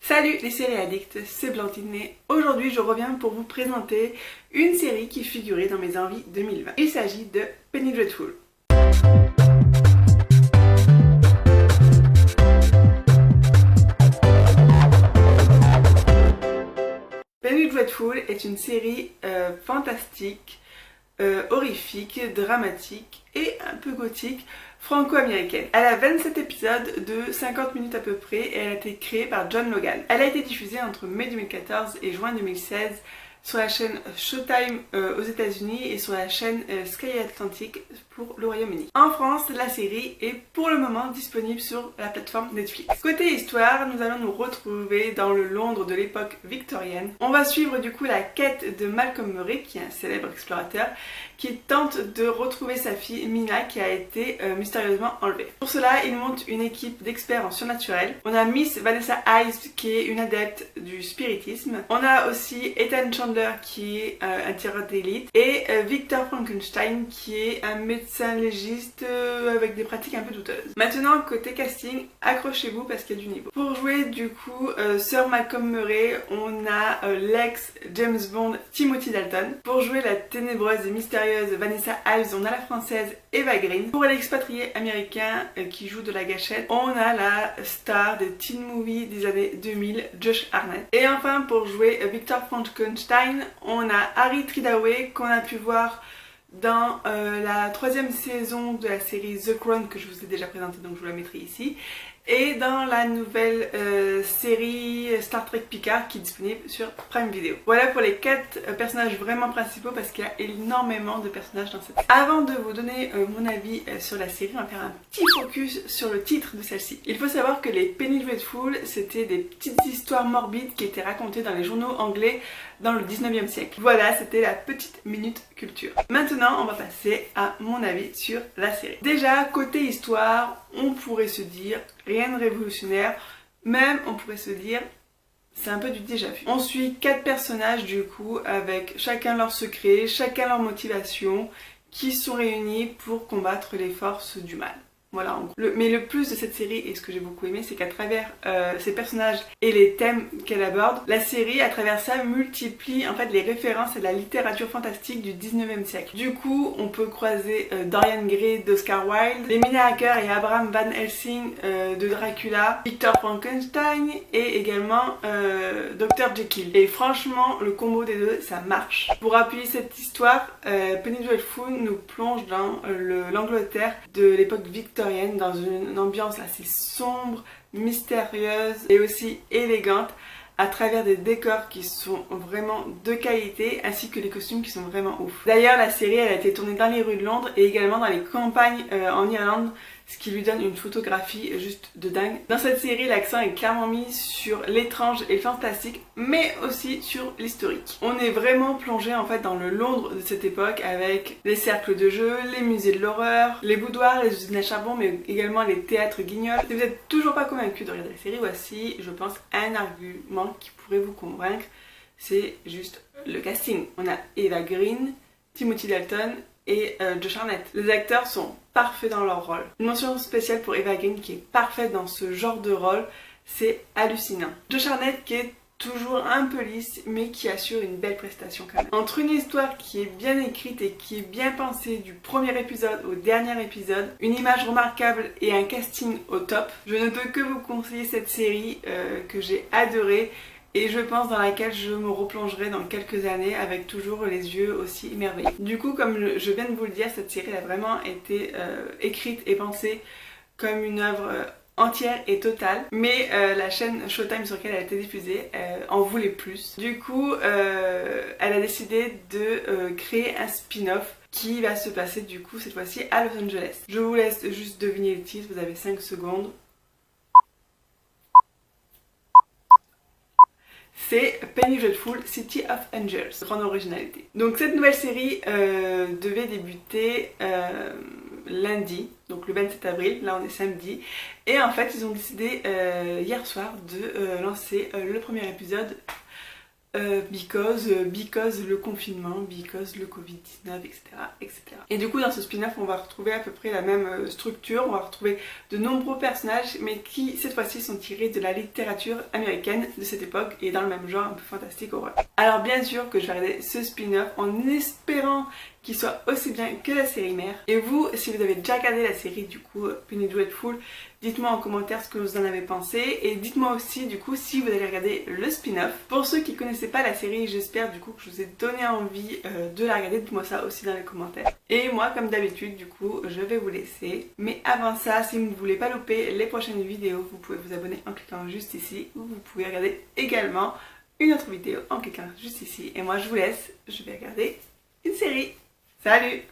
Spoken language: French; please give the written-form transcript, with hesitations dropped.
Salut les séries addicts, c'est Blandine et aujourd'hui je reviens pour vous présenter une série qui figurait dans mes envies 2020. Il s'agit de Penny Dreadful. Penny Dreadful est une série fantastique, horrifique, dramatique et un peu gothique, franco-américaine. Elle a 27 épisodes de 50 minutes à peu près et elle a été créée par John Logan. Elle a été diffusée entre mai 2014 et juin 2016 sur la chaîne Showtime aux États-Unis et sur la chaîne Sky Atlantic pour le Royaume-Uni. En France, la série est pour le moment disponible sur la plateforme Netflix. Côté histoire, nous allons nous retrouver dans le Londres de l'époque victorienne. On va suivre du coup la quête de Malcolm Murray, qui est un célèbre explorateur, qui tente de retrouver sa fille Mina qui a été mystérieusement enlevée. Pour cela, il monte une équipe d'experts en surnaturel. On a Miss Vanessa Ives qui est une adepte du spiritisme. On a aussi Ethan Chandler qui est un tireur d'élite et Victor Frankenstein qui est un médecin légiste avec des pratiques un peu douteuses. Maintenant, côté casting, accrochez-vous parce qu'il y a du niveau. Pour jouer du coup Sir Malcolm Murray, on a l'ex James Bond Timothy Dalton. Pour jouer la ténébreuse et mystérieuse Vanessa Ives, on a la française Eva Green. Pour l'expatrié américain qui joue de la gâchette, on a la star des teen movies des années 2000, Josh Hartnett. Et enfin, pour jouer Victor Frankenstein, on a Harry Tridaway qu'on a pu voir dans la 3e saison de la série The Crown que je vous ai déjà présentée, donc je vous la mettrai ici, et dans la nouvelle série Star Trek Picard qui est disponible sur Prime Video. Voilà pour les 4 personnages vraiment principaux parce qu'il y a énormément de personnages dans cette série. Avant de vous donner mon avis sur la série, on va faire un petit focus sur le titre de celle-ci. Il faut savoir que les Penny Dreadful, c'était des petites histoires morbides qui étaient racontées dans les journaux anglais dans le 19e siècle. Voilà, c'était la petite minute culture. Maintenant, on va passer à mon avis sur la série. Déjà, côté histoire, on pourrait se dire rien de révolutionnaire, même on pourrait se dire c'est un peu du déjà vu. On suit 4 personnages du coup avec chacun leur secret, chacun leur motivation qui sont réunis pour combattre les forces du mal. Voilà, en gros. Mais le plus de cette série, et ce que j'ai beaucoup aimé, c'est qu'à travers ces personnages et les thèmes qu'elle aborde, la série, à travers ça, multiplie en fait les références à la littérature fantastique du 19e siècle. Du coup, on peut croiser Dorian Gray d'Oscar Wilde, les Mina Harker et Abraham Van Helsing de Dracula, Victor Frankenstein et également Dr. Jekyll. Et franchement, le combo des deux, ça marche. Pour appuyer cette histoire, Penny Dreadful nous plonge dans l'Angleterre de l'époque victorienne, dans une ambiance assez sombre, mystérieuse et aussi élégante à travers des décors qui sont vraiment de qualité ainsi que les costumes qui sont vraiment ouf. D'ailleurs, la série elle a été tournée dans les rues de Londres et également dans les campagnes en Irlande, ce qui lui donne une photographie juste de dingue. Dans cette série, l'accent est clairement mis sur l'étrange et le fantastique, mais aussi sur l'historique. On est vraiment plongé en fait dans le Londres de cette époque avec les cercles de jeu, les musées de l'horreur, les boudoirs, les usines à charbon, mais également les théâtres guignols. Si vous n'êtes toujours pas convaincu de regarder la série, voici, je pense, un argument qui pourrait vous convaincre, c'est juste le casting. On a Eva Green, Timothy Dalton et Josh Hartnett. Les acteurs sont parfaits dans leur rôle. Une mention spéciale pour Eva Green qui est parfaite dans ce genre de rôle, c'est hallucinant. Josh Hartnett qui est toujours un peu lisse mais qui assure une belle prestation quand même. Entre une histoire qui est bien écrite et qui est bien pensée du premier épisode au dernier épisode, une image remarquable et un casting au top, je ne peux que vous conseiller cette série que j'ai adorée et je pense dans laquelle je me replongerai dans quelques années avec toujours les yeux aussi émerveillés. Du coup, comme je viens de vous le dire, cette série a vraiment été écrite et pensée comme une œuvre entière et totale, mais la chaîne Showtime sur laquelle elle a été diffusée en voulait plus. Du coup, elle a décidé de créer un spin-off qui va se passer du coup cette fois-ci à Los Angeles. Je vous laisse juste deviner le titre, vous avez 5 secondes. C'est Penny Dreadful City of Angels, grande originalité. Donc cette nouvelle série devait débuter lundi, donc le 27 avril, là on est samedi, et en fait ils ont décidé hier soir de lancer le premier épisode because le confinement, because le Covid-19, etc., etc. Et du coup, dans ce spin-off, on va retrouver à peu près la même structure, on va retrouver de nombreux personnages, mais qui, cette fois-ci, sont tirés de la littérature américaine de cette époque, et dans le même genre, un peu fantastique horreur. Alors bien sûr que je vais regarder ce spin-off en espérant qu'il soit aussi bien que la série mère. Et vous, si vous avez déjà regardé la série du coup Penny Dreadful, dites-moi en commentaire ce que vous en avez pensé et dites-moi aussi du coup si vous allez regarder le spin-off. Pour ceux qui ne connaissaient pas la série, j'espère du coup que je vous ai donné envie de la regarder, dites-moi ça aussi dans les commentaires. Et moi comme d'habitude du coup je vais vous laisser. Mais avant ça, si vous ne voulez pas louper les prochaines vidéos, vous pouvez vous abonner en cliquant juste ici ou vous pouvez regarder également une autre vidéo en cliquant juste ici. Et moi je vous laisse, je vais regarder une série. Salut!